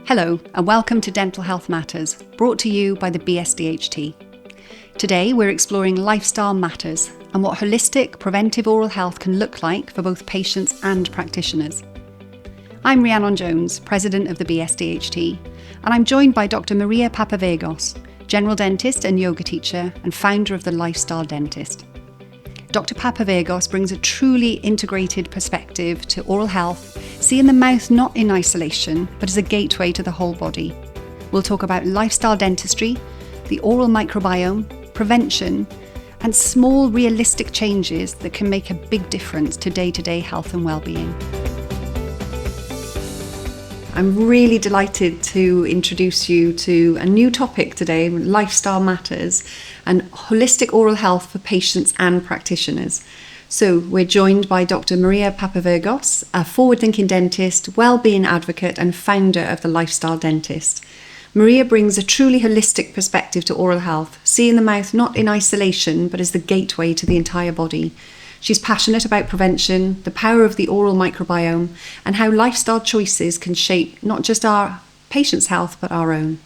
Hello and welcome to Dental Health Matters, brought to you by the BSDHT. Today we're exploring lifestyle matters and what holistic preventive oral health can look like for both patients and practitioners. I'm Rhiannon Jones, President of the BSDHT, and I'm joined by Dr Maria Papavergos, General Dentist and Yoga teacher and founder of the Lifestyle Dentist. Dr Papavergos brings a truly integrated perspective to oral health, seeing the mouth not in isolation, but as a gateway to the whole body. We'll talk about lifestyle dentistry, the oral microbiome, prevention, and small realistic changes that can make a big difference to day-to-day health and well-being. I'm really delighted to introduce you to a new topic today, lifestyle matters and holistic oral health for patients and practitioners. So we're joined by Dr Maria Papavergos, a forward-thinking dentist, well-being advocate and founder of the Lifestyle Dentist. Maria brings a truly holistic perspective to oral health, seeing the mouth not in isolation but as the gateway to the entire body. She's passionate about prevention, the power of the oral microbiome, and how lifestyle choices can shape not just our patients' health but our own.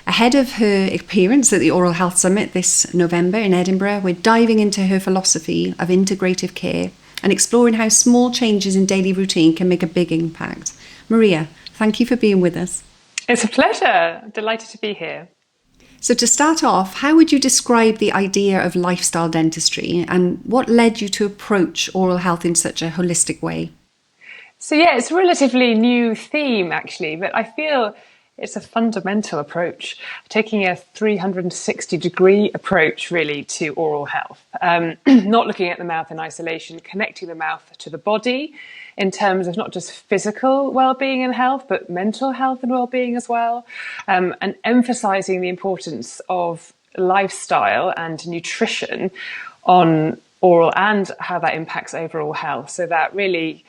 Ahead of her appearance at the Oral Health Summit this November in Edinburgh, we're diving into her philosophy of integrative care and exploring how small changes in daily routine can make a big impact. Maria, thank you for being with us. It's a pleasure. I'm delighted to be here. So to start off, how would you describe the idea of lifestyle dentistry and what led you to approach oral health in such a holistic way? So it's a relatively new theme actually, but I feel it's a fundamental approach, taking a 360-degree approach really to oral health, not looking at the mouth in isolation, connecting the mouth to the body in terms of not just physical well-being and health, but mental health and well-being as well, and emphasising the importance of lifestyle and nutrition on oral and how that impacts overall health. So that really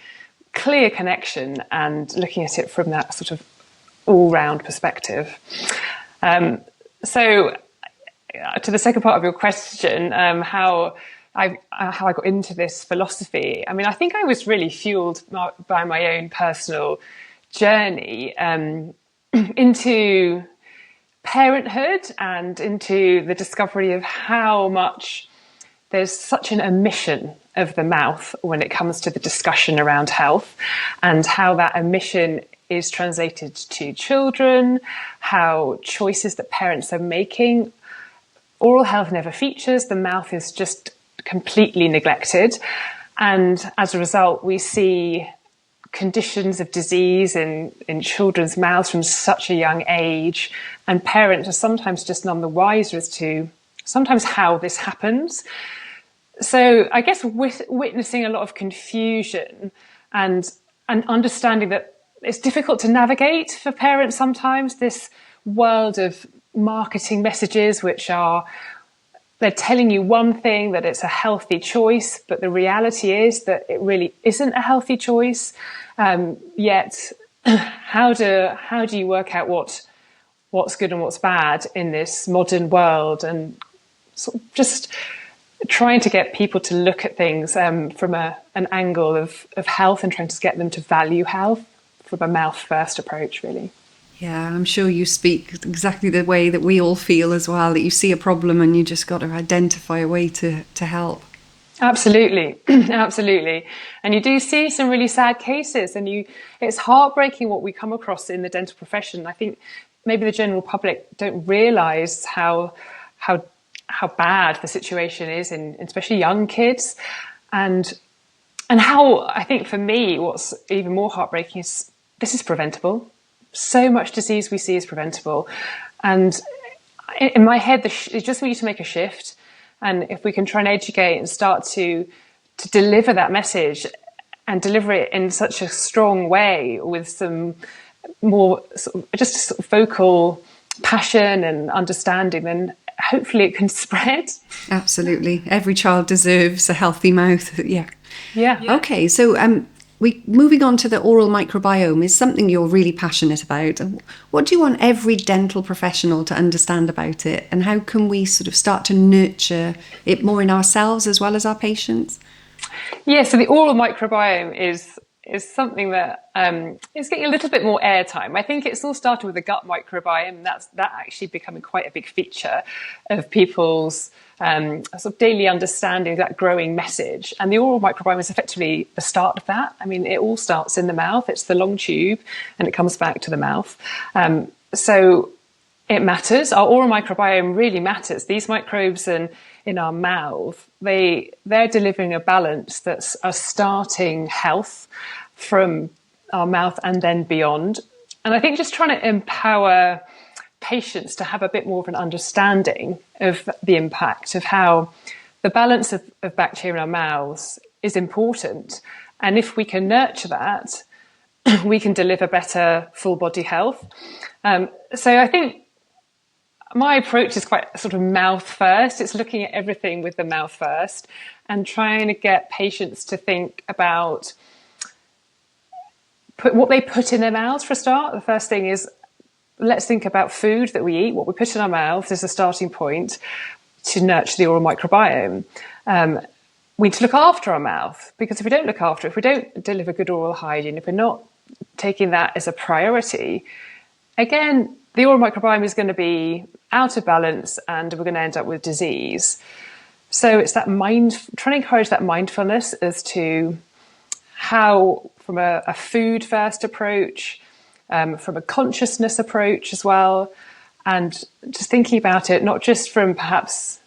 clear connection and looking at it from that sort of all-round perspective. So to the second part of your question, how I got into this philosophy, I mean, I think I was really fueled by my own personal journey into parenthood and into the discovery of how much there's such an omission of the mouth when it comes to the discussion around health, and how that omission is translated to children, how choices that parents are making, oral health never features, the mouth is just completely neglected. And as a result, we see conditions of disease in children's mouths from such a young age. And parents are sometimes just none the wiser as to sometimes how this happens. So I guess witnessing a lot of confusion and understanding that it's difficult to navigate for parents sometimes, this world of marketing messages they're telling you one thing, that it's a healthy choice, but the reality is that it really isn't a healthy choice. Yet how do you work out what's good and what's bad in this modern world, and sort of just trying to get people to look at things from an angle of health and trying to get them to value health from a mouth-first approach, really. Yeah, I'm sure you speak exactly the way that we all feel as well, that you see a problem and you just got to identify a way to help. Absolutely, absolutely. And you do see some really sad cases, and it's heartbreaking what we come across in the dental profession. I think maybe the general public don't realise how bad the situation is in especially young kids, and how, I think for me, what's even more heartbreaking is this is preventable. So much disease we see is preventable. And in my head, it's just for you to make a shift. And if we can try and educate and start to deliver that message and deliver it in such a strong way with some more just focal passion and understanding, then hopefully it can spread. Absolutely. Every child deserves a healthy mouth. Yeah. Okay, so moving on to the oral microbiome is something you're really passionate about. What do you want every dental professional to understand about it, and how can we sort of start to nurture it more in ourselves as well as our patients? Yeah, so the oral microbiome is something that is getting a little bit more airtime. I think it's all started with the gut microbiome. That actually becoming quite a big feature of people's sort of daily understanding, that growing message. And the oral microbiome is effectively the start of that. I mean, it all starts in the mouth. It's the long tube, and it comes back to the mouth. So it matters. Our oral microbiome really matters. These microbes in our mouth, they're delivering a balance that's a starting health from our mouth and then beyond. And I think just trying to empower patients to have a bit more of an understanding of the impact of how the balance of bacteria in our mouths is important. And if we can nurture that, we can deliver better full body health. So I think my approach is quite sort of mouth first. It's looking at everything with the mouth first and trying to get patients to think about what they put in their mouths for a start. The first thing is, let's think about food that we eat. What we put in our mouths is a starting point to nurture the oral microbiome. We need to look after our mouth, because if we don't look after it, if we don't deliver good oral hygiene, if we're not taking that as a priority, again, the oral microbiome is going to be out of balance and we're going to end up with disease. So it's that trying to encourage that mindfulness as to how, from a food first approach, from a consciousness approach as well, and just thinking about it, not just from perhaps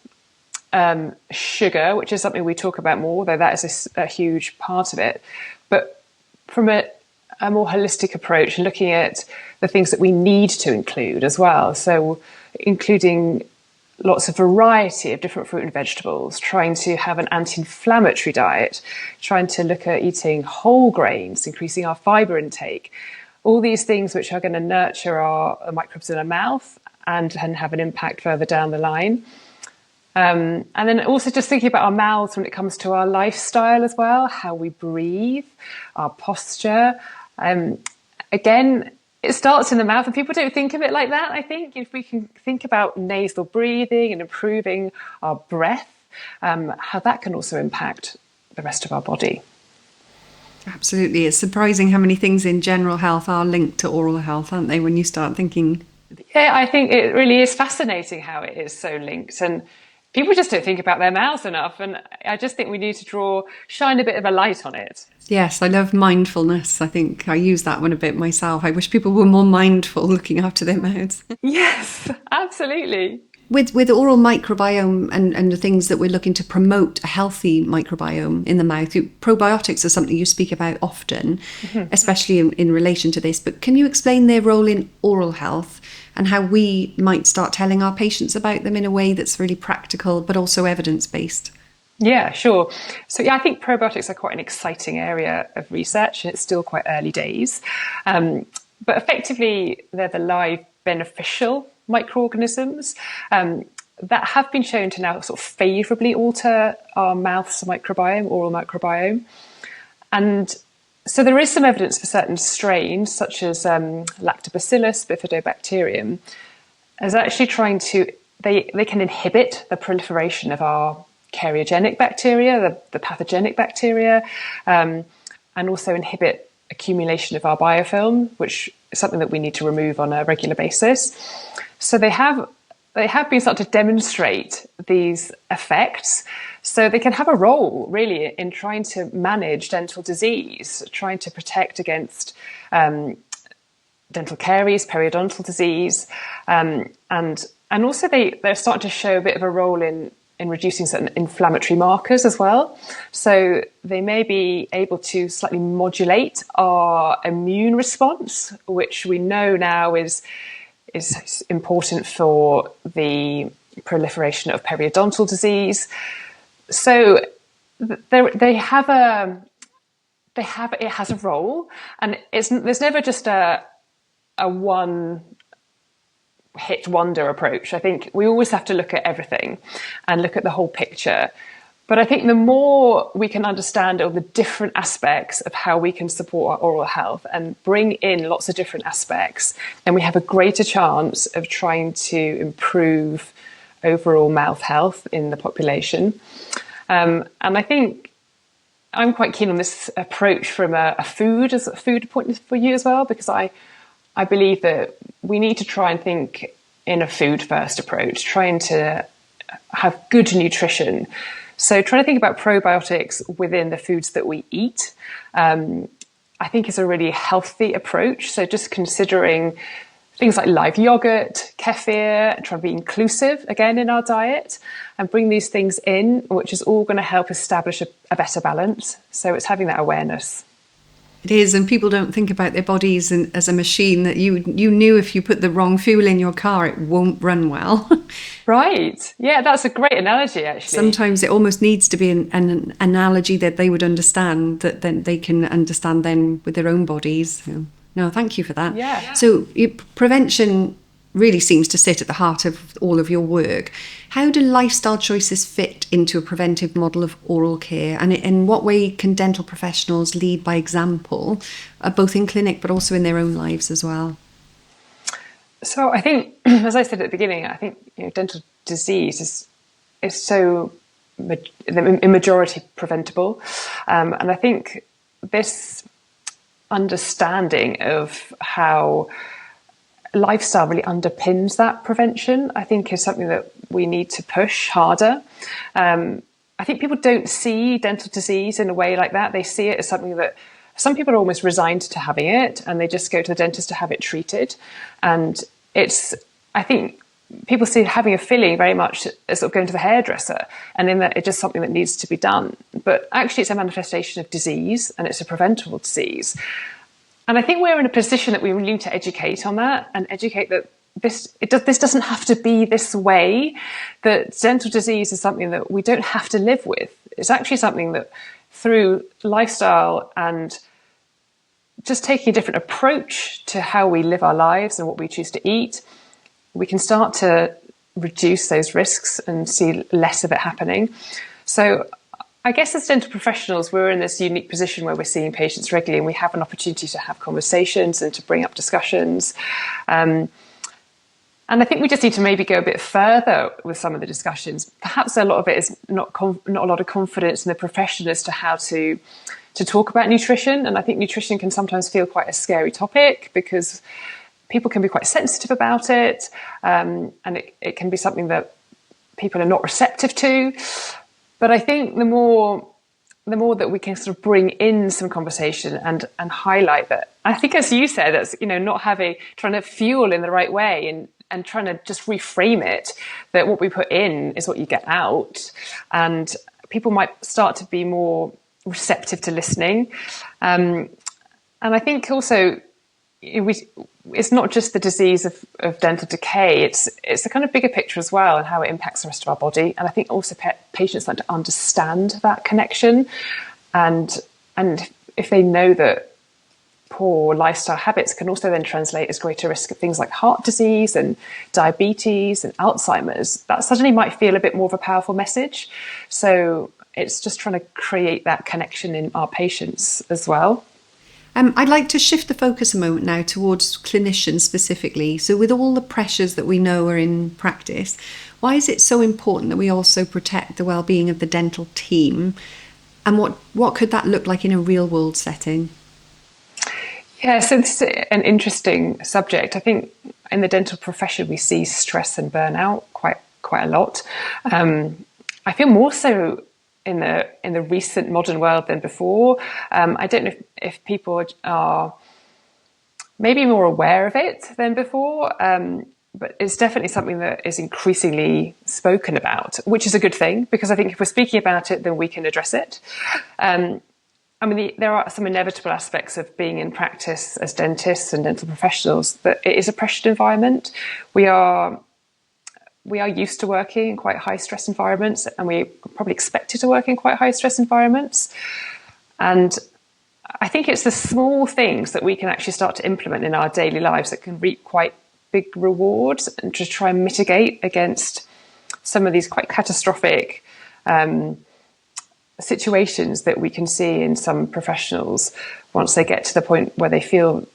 sugar, which is something we talk about more, though that is a huge part of it, but from a more holistic approach, and looking at the things that we need to include as well. So including lots of variety of different fruit and vegetables, trying to have an anti-inflammatory diet, trying to look at eating whole grains, increasing our fiber intake, all these things which are going to nurture our microbes in our mouth and have an impact further down the line. And then also just thinking about our mouths when it comes to our lifestyle as well, how we breathe, our posture. Again, it starts in the mouth, and people don't think of it like that. I think if we can think about nasal breathing and improving our breath, how that can also impact the rest of our body. Absolutely. It's surprising how many things in general health are linked to oral health, aren't they, when you start thinking? Yeah, I think it really is fascinating how it is so linked. And people just don't think about their mouths enough. And I just think we need to shine a bit of a light on it. Yes, I love mindfulness. I think I use that one a bit myself. I wish people were more mindful looking after their mouths. Yes, absolutely. With oral microbiome and the things that we're looking to promote a healthy microbiome in the mouth, probiotics are something you speak about often, especially in relation to this. But can you explain their role in oral health and how we might start telling our patients about them in a way that's really practical but also evidence-based? Yeah, sure. So yeah, I think probiotics are quite an exciting area of research, and it's still quite early days. But effectively, they're the live beneficial microorganisms that have been shown to now sort of favourably alter our mouth's microbiome, oral microbiome. And so there is some evidence for certain strains, such as Lactobacillus bifidobacterium, as actually they can inhibit the proliferation of our karyogenic bacteria, the pathogenic bacteria, and also inhibit accumulation of our biofilm, which is something that we need to remove on a regular basis. So they have been starting to demonstrate these effects. So they can have a role really in trying to manage dental disease, trying to protect against dental caries, periodontal disease, and also they're starting to show a bit of a role in reducing certain inflammatory markers as well. So they may be able to slightly modulate our immune response, which we know now is important for the proliferation of periodontal disease. So it has a role, and there's never just a one hit wonder approach. I think we always have to look at everything and look at the whole picture. But I think the more we can understand all the different aspects of how we can support our oral health and bring in lots of different aspects, then we have a greater chance of trying to improve overall mouth health in the population. And I think I'm quite keen on this approach from a food point of view as well, because I believe that we need to try and think in a food first approach, trying to have good nutrition. So trying to think about probiotics within the foods that we eat, I think is a really healthy approach. So just considering things like live yogurt, kefir, trying to be inclusive again in our diet and bring these things in, which is all going to help establish a better balance. So it's having that awareness. It is, and people don't think about their bodies as a machine that you knew if you put the wrong fuel in your car, it won't run well. Right. Yeah, that's a great analogy, actually. Sometimes it almost needs to be an analogy that they would understand, that then they can understand then with their own bodies. So, no, thank you for that. Yeah. So prevention really seems to sit at the heart of all of your work. How do lifestyle choices fit into a preventive model of oral care? And in what way can dental professionals lead by example, both in clinic but also in their own lives as well? So I think, as I said at the beginning, I think dental disease is so in majority preventable. And I think this understanding of how lifestyle really underpins that prevention, I think, is something that we need to push harder. I think people don't see dental disease in a way like that. They see it as something that some people are almost resigned to having it, and they just go to the dentist to have it treated. And I think people see having a filling very much as sort of going to the hairdresser, and in that it's just something that needs to be done. But actually it's a manifestation of disease, and it's a preventable disease. And I think we're in a position that we need to educate on that, and educate that this doesn't have to be this way, that dental disease is something that we don't have to live with. It's actually something that through lifestyle and just taking a different approach to how we live our lives and what we choose to eat, we can start to reduce those risks and see less of it happening. So I guess as dental professionals, we're in this unique position where we're seeing patients regularly, and we have an opportunity to have conversations and to bring up discussions. And I think we just need to maybe go a bit further with some of the discussions. Perhaps a lot of it is not a lot of confidence in the profession as to how to talk about nutrition. And I think nutrition can sometimes feel quite a scary topic because people can be quite sensitive about it. And it can be something that people are not receptive to. But I think the more that we can sort of bring in some conversation and highlight that, I think, as you said, that's, not trying to fuel in the right way and trying to just reframe it, that what we put in is what you get out. And people might start to be more receptive to listening. And I think also it's not just the disease of dental decay, it's a kind of bigger picture as well, and how it impacts the rest of our body. And I think also patients like to understand that connection, and if they know that poor lifestyle habits can also then translate as greater risk of things like heart disease and diabetes and Alzheimer's, that suddenly might feel a bit more of a powerful message. So it's just trying to create that connection in our patients as well. I'd like to shift the focus a moment now towards clinicians specifically. So with all the pressures that we know are in practice, why is it so important that we also protect the well-being of the dental team? And what could that look like in a real-world setting? Yeah, so this is an interesting subject. I think in the dental profession we see stress and burnout quite a lot. I feel more so in the recent modern world than before. I don't know if people are maybe more aware of it than before, but it's definitely something that is increasingly spoken about, which is a good thing, because I think if we're speaking about it, then we can address it. There are some inevitable aspects of being in practice as dentists and dental professionals, that it is a pressured environment. We are used to working in quite high stress environments, and we probably expected to work in quite high stress environments. And I think it's the small things that we can actually start to implement in our daily lives that can reap quite big rewards, and to try and mitigate against some of these quite catastrophic situations that we can see in some professionals once they get to the point where they feel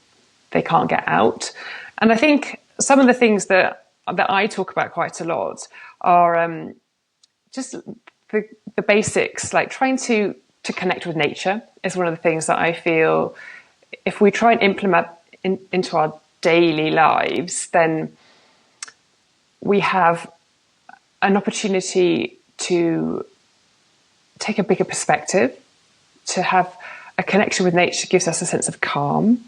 they can't get out. And I think some of the things that I talk about quite a lot are just the basics, like trying to to connect with nature is one of the things that I feel if we try and implement into our daily lives, then we have an opportunity to take a bigger perspective, to have a connection with nature gives us a sense of calm.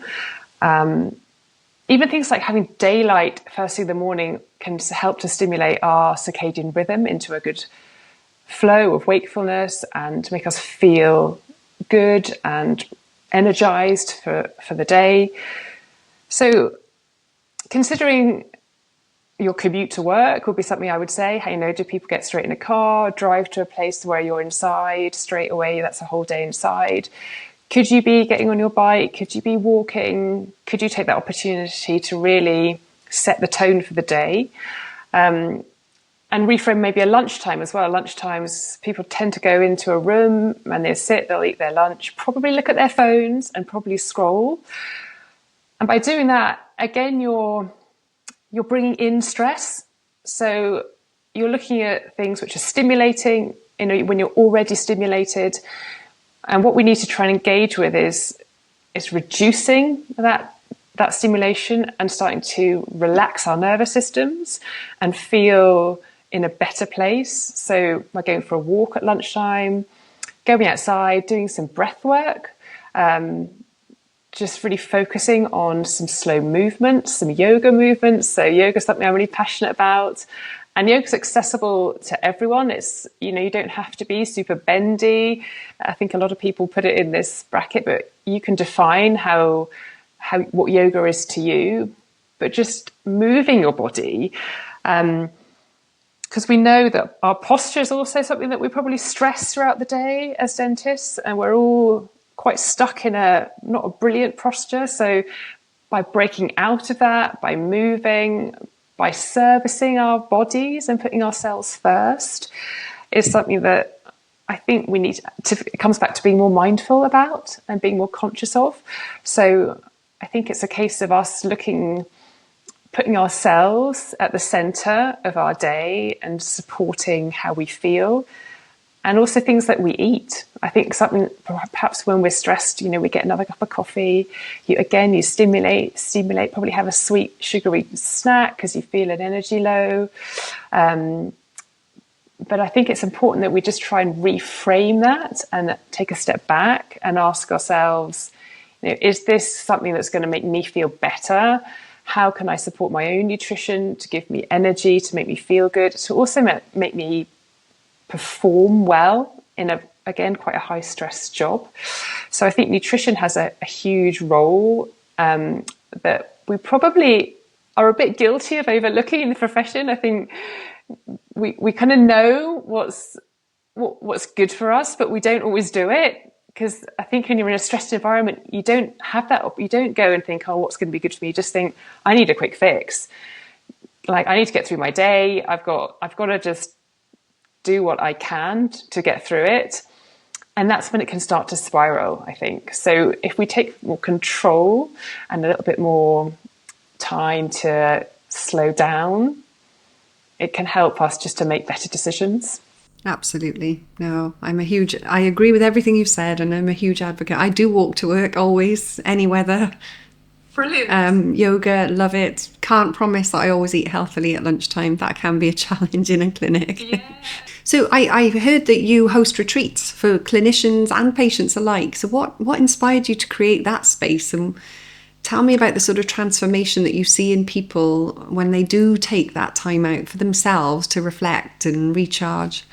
Even things like having daylight first thing in the morning can help to stimulate our circadian rhythm into a good flow of wakefulness and make us feel good and energized for the day. So considering your commute to work would be something I would say. How, do people get straight in a car, drive to a place where you're inside straight away? That's a whole day inside. Could you be getting on your bike? Could you be walking? Could you take that opportunity to really set the tone for the day? And reframe maybe a lunchtime as well. Lunchtimes, people tend to go into a room and they sit, they'll eat their lunch, probably look at their phones and probably scroll. And by doing that, again, you're bringing in stress. So you're looking at things which are stimulating, when you're already stimulated. And what we need to try and engage with is reducing that stimulation and starting to relax our nervous systems and feel in a better place. So by going for a walk at lunchtime, going outside, doing some breath work, just really focusing on some slow movements, some yoga movements. So yoga is something I'm really passionate about. And yoga is accessible to everyone. It's, you don't have to be super bendy. I think a lot of people put it in this bracket, but you can define what yoga is to you, but just moving your body. Because we know that our posture is also something that we probably stress throughout the day as dentists, and we're all quite stuck in not a brilliant posture. So by breaking out of that, by moving, by servicing our bodies and putting ourselves first is something that I think we need it comes back to being more mindful about and being more conscious of. So I think it's a case of us putting ourselves at the center of our day and supporting how we feel. And also things that we eat. I think something, perhaps when we're stressed, we get another cup of coffee. You stimulate, probably have a sweet, sugary snack because you feel an energy low. But I think it's important that we just try and reframe that and take a step back and ask ourselves, is this something that's going to make me feel better? How can I support my own nutrition to give me energy, to make me feel good, to also make me perform well in quite a high stress job. So I think nutrition has a huge role that we probably are a bit guilty of overlooking in the profession. I think we kind of know what's good for us, but we don't always do it, because I think when you're in a stressed environment, you don't have that. You don't go and think, what's going to be good for me? You just think, I need a quick fix. Like, I need to get through my day. I've got to just do what I can to get through it. And that's when it can start to spiral, I think. So if we take more control and a little bit more time to slow down, it can help us just to make better decisions. Absolutely. No, I agree with everything you've said, and I'm a huge advocate. I do walk to work always, any weather. Brilliant. Yoga, love it. Can't promise that I always eat healthily at lunchtime. That can be a challenge in a clinic. Yeah. So I heard that you host retreats for clinicians and patients alike. So what inspired you to create that space? And tell me about the sort of transformation that you see in people when they do take that time out for themselves to reflect and recharge.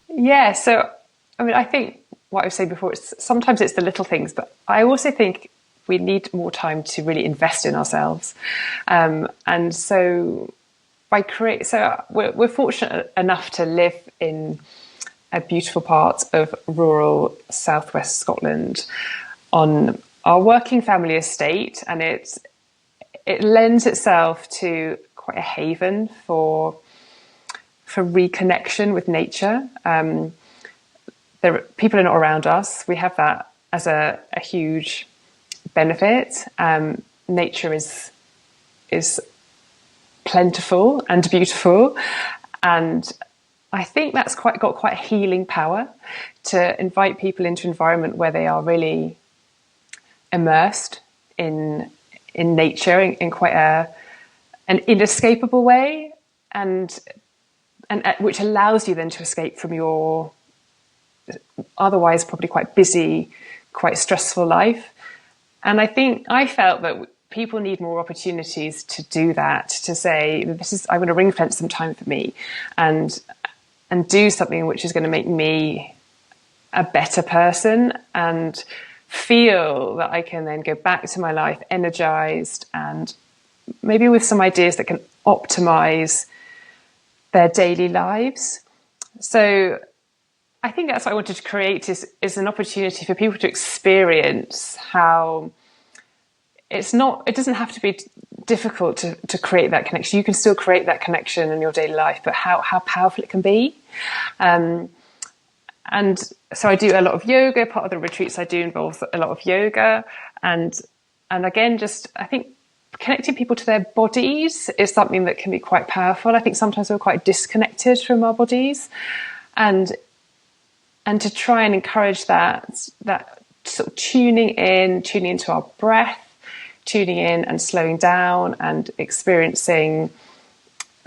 Yeah, so I think what I was saying before, sometimes it's the little things, but I also think we need more time to really invest in ourselves. And so we're fortunate enough to live in a beautiful part of rural southwest Scotland on our working family estate, and it lends itself to quite a haven for reconnection with nature. People are not around us. We have that as a huge benefit. Nature is plentiful and beautiful, and I think that's got quite a healing power to invite people into an environment where they are really immersed in nature in quite an inescapable way, and which allows you then to escape from your otherwise probably quite busy, quite stressful life. And I felt that people need more opportunities to do that, to say, I'm going to ring fence some time for me and do something which is going to make me a better person, and feel that I can then go back to my life energized and maybe with some ideas that can optimize their daily lives. So I think that's what I wanted to create is an opportunity for people to experience how it doesn't have to be difficult to create that connection. You can still create that connection in your daily life, but how powerful it can be. And so I do a lot of yoga. Part of the retreats I do involves a lot of yoga. And again, just I think connecting people to their bodies is something that can be quite powerful. I think sometimes we're quite disconnected from our bodies. And to try and encourage that sort of tuning into our breath, tuning in and slowing down and experiencing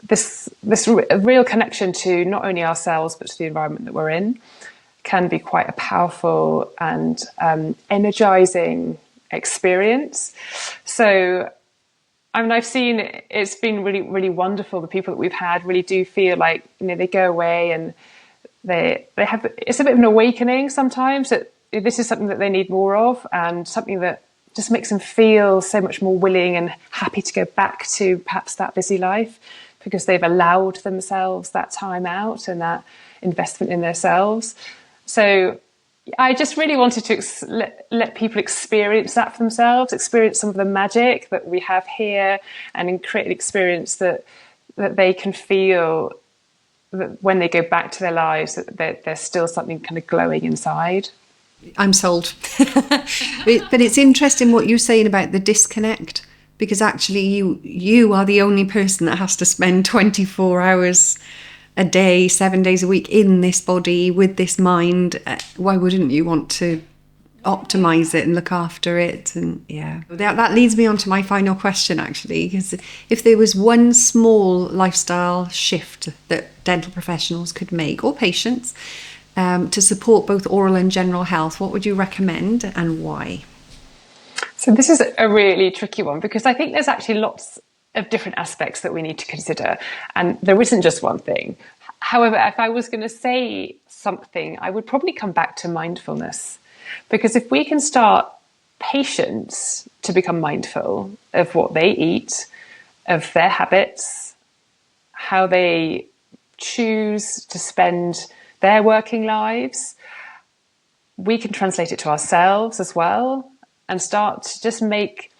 this real connection to not only ourselves but to the environment that we're in can be quite a powerful and energizing experience. So I mean, I've seen it's been really, really wonderful. The people that we've had really do feel like, they go away and they have, it's a bit of an awakening sometimes that this is something that they need more of, and something that just makes them feel so much more willing and happy to go back to perhaps that busy life, because they've allowed themselves that time out and that investment in themselves. So I just really wanted to let people experience that for themselves, experience some of the magic that we have here, and create an experience that they can feel that when they go back to their lives, that there's still something kind of glowing inside. I'm sold. But it's interesting what you're saying about the disconnect, because actually you are the only person that has to spend 24 hours a day, 7 days a week in this body with this mind. Why wouldn't you want to optimize it and look after it? And yeah, that leads me on to my final question, actually, because if there was one small lifestyle shift that dental professionals could make, or patients, to support both oral and general health, what would you recommend and why? So this is a really tricky one, because I think there's actually lots of different aspects that we need to consider, and there isn't just one thing. However, if I was going to say something, I would probably come back to mindfulness, because if we can start patients to become mindful of what they eat, of their habits, how they choose to spend their working lives, we can translate it to ourselves as well, and start to just make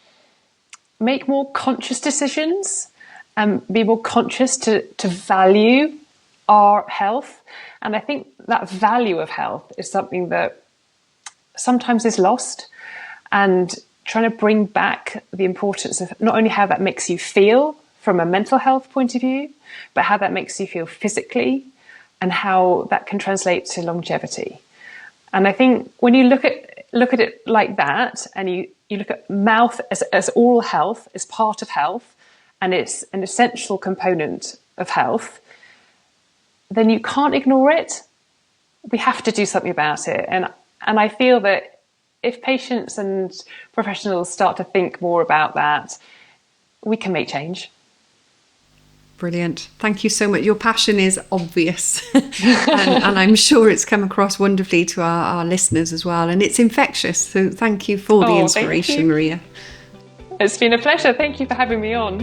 more conscious decisions and be more conscious to value our health. And I think that value of health is something that sometimes is lost, and trying to bring back the importance of not only how that makes you feel from a mental health point of view, but how that makes you feel physically, and how that can translate to longevity. And I think when you look at it like that, and you look at mouth as oral health, as part of health, and it's an essential component of health, then you can't ignore it. We have to do something about it. And I feel that if patients and professionals start to think more about that, we can make change. Brilliant. Thank you so much. Your passion is obvious and I'm sure it's come across wonderfully to our listeners as well. And it's infectious. So thank you for the inspiration, Maria. It's been a pleasure. Thank you for having me on.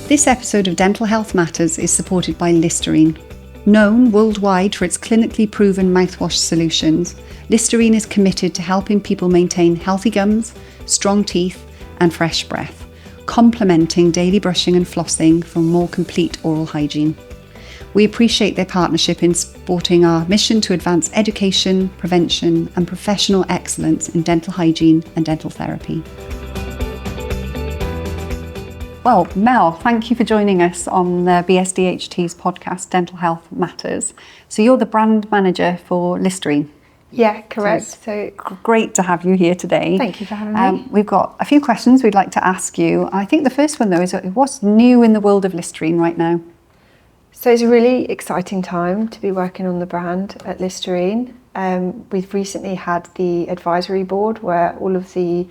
This episode of Dental Health Matters is supported by Listerine. Known worldwide for its clinically proven mouthwash solutions, Listerine is committed to helping people maintain healthy gums, strong teeth and fresh breath, complementing daily brushing and flossing for more complete oral hygiene. We appreciate their partnership in supporting our mission to advance education, prevention and professional excellence in dental hygiene and dental therapy. Well, Mel, thank you for joining us on the BSDHT's podcast, Dental Health Matters. So you're the brand manager for Listerine. Yeah, correct. So great to have you here today. Thank you for having me. We've got a few questions we'd like to ask you. I think the first one, though, is what's new in the world of Listerine right now? So it's a really exciting time to be working on the brand at Listerine. We've recently had the advisory board where all of the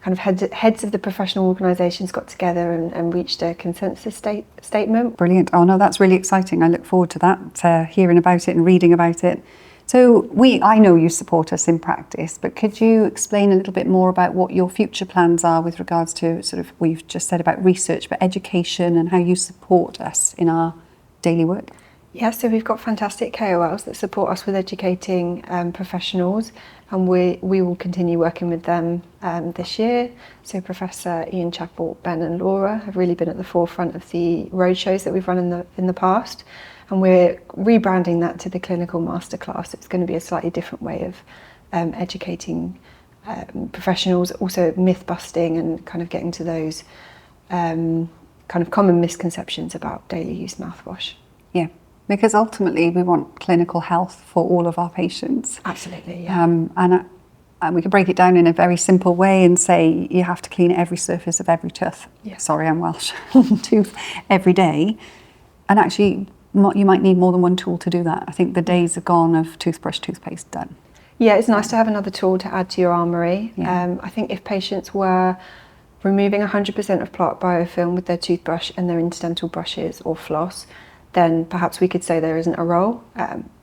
kind of heads of the professional organisations got together and reached a consensus statement. Brilliant. Oh no, that's really exciting. I look forward to that, hearing about it and reading about it. So I know you support us in practice, but could you explain a little bit more about what your future plans are with regards to sort of, we've just said about research, but education and how you support us in our daily work? Yeah, so we've got fantastic KOLs that support us with educating professionals, and we will continue working with them this year. So Professor Ian Chappell, Ben and Laura have really been at the forefront of the roadshows that we've run in the past, and we're rebranding that to the clinical masterclass. It's going to be a slightly different way of educating professionals, also myth busting and kind of getting to those kind of common misconceptions about daily use mouthwash. Yeah. Because ultimately we want clinical health for all of our patients. Absolutely, yeah. And we can break it down in a very simple way and say you have to clean every surface of every tooth. Yeah. Sorry, I'm Welsh. Tooth every day. And actually, you might need more than one tool to do that. I think the days are gone of toothbrush, toothpaste, done. Yeah, it's nice to have another tool to add to your armoury. Yeah. I think if patients were removing 100% of plaque biofilm with their toothbrush and their interdental brushes or floss, then perhaps we could say there isn't a role.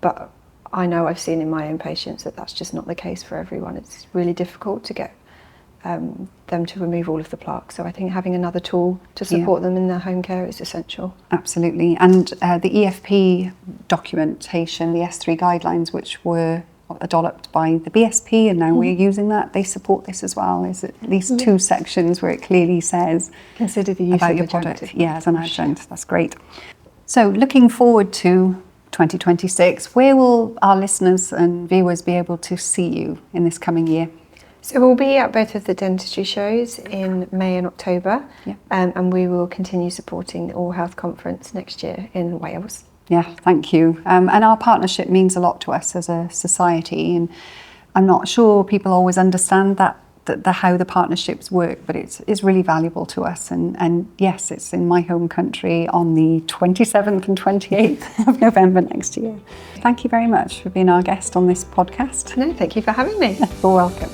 But I know I've seen in my own patients that that's just not the case for everyone. It's really difficult to get them to remove all of the plaque. So I think having another tool to support them in their home care is essential. Absolutely. And the EFP documentation, the S3 guidelines, which were developed by the BSP, and now we're using that, they support this as well. There's at least two sections where it clearly says consider the use about of your adjunctive product. Yeah, as an adjunct. That's great. So looking forward to 2026, where will our listeners and viewers be able to see you in this coming year? So we'll be at both of the dentistry shows in May and October, and we will continue supporting the All Health Conference next year in Wales. Yeah, thank you. And our partnership means a lot to us as a society, and I'm not sure people always understand that how the partnerships work, but it's really valuable to us. And yes, it's in my home country on the 27th and 28th of November next year. Thank you very much for being our guest on this podcast. No, thank you for having me. You're welcome.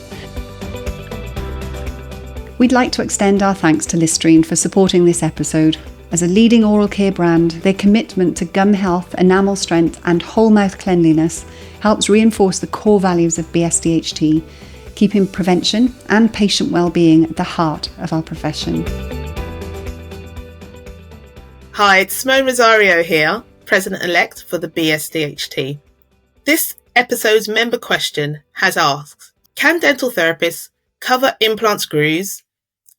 We'd like to extend our thanks to Listerine for supporting this episode. As a leading oral care brand, their commitment to gum health, enamel strength and whole mouth cleanliness helps reinforce the core values of BSDHT, keeping prevention and patient well-being at the heart of our profession. Hi, it's Simone Rosario here, President-elect for the BSDHT. This episode's member question has asked, can dental therapists cover implant screws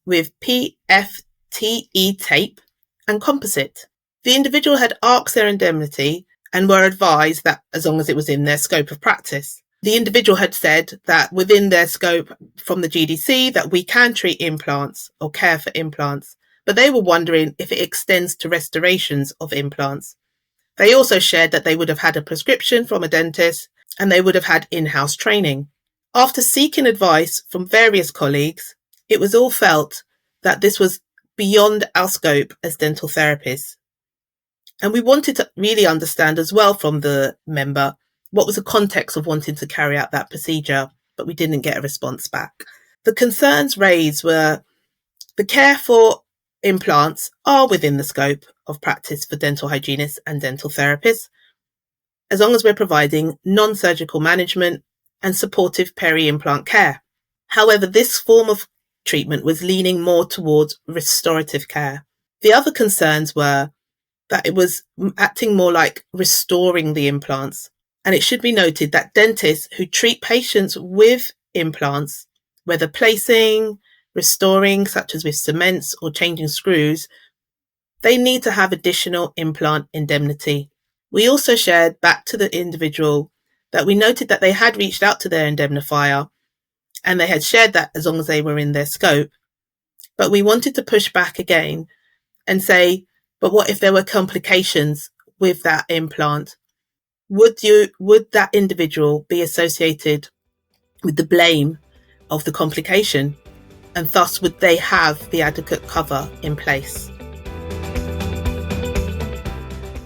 with PFTE tape and composite? The individual had asked their indemnity and were advised that as long as it was in their scope of practice. The individual had said that within their scope from the GDC that we can treat implants or care for implants, but they were wondering if it extends to restorations of implants. They also shared that they would have had a prescription from a dentist and they would have had in-house training. After seeking advice from various colleagues, it was all felt that this was beyond our scope as dental therapists. And we wanted to really understand as well from the member what was the context of wanting to carry out that procedure, but we didn't get a response back. The concerns raised were the care for implants are within the scope of practice for dental hygienists and dental therapists, as long as we're providing non-surgical management and supportive peri-implant care. However, this form of treatment was leaning more towards restorative care. The other concerns were that it was acting more like restoring the implants. And it should be noted that dentists who treat patients with implants, whether placing, restoring, such as with cements or changing screws, they need to have additional implant indemnity. We also shared back to the individual that we noted that they had reached out to their indemnifier and they had shared that as long as they were in their scope. But we wanted to push back again and say, but what if there were complications with that implant? Would that individual be associated with the blame of the complication? And thus, would they have the adequate cover in place?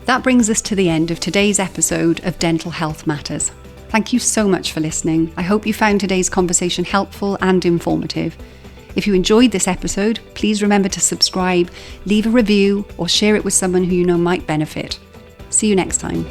That brings us to the end of today's episode of Dental Health Matters. Thank you so much for listening. I hope you found today's conversation helpful and informative. If you enjoyed this episode, please remember to subscribe, leave a review, or share it with someone who you know might benefit. See you next time.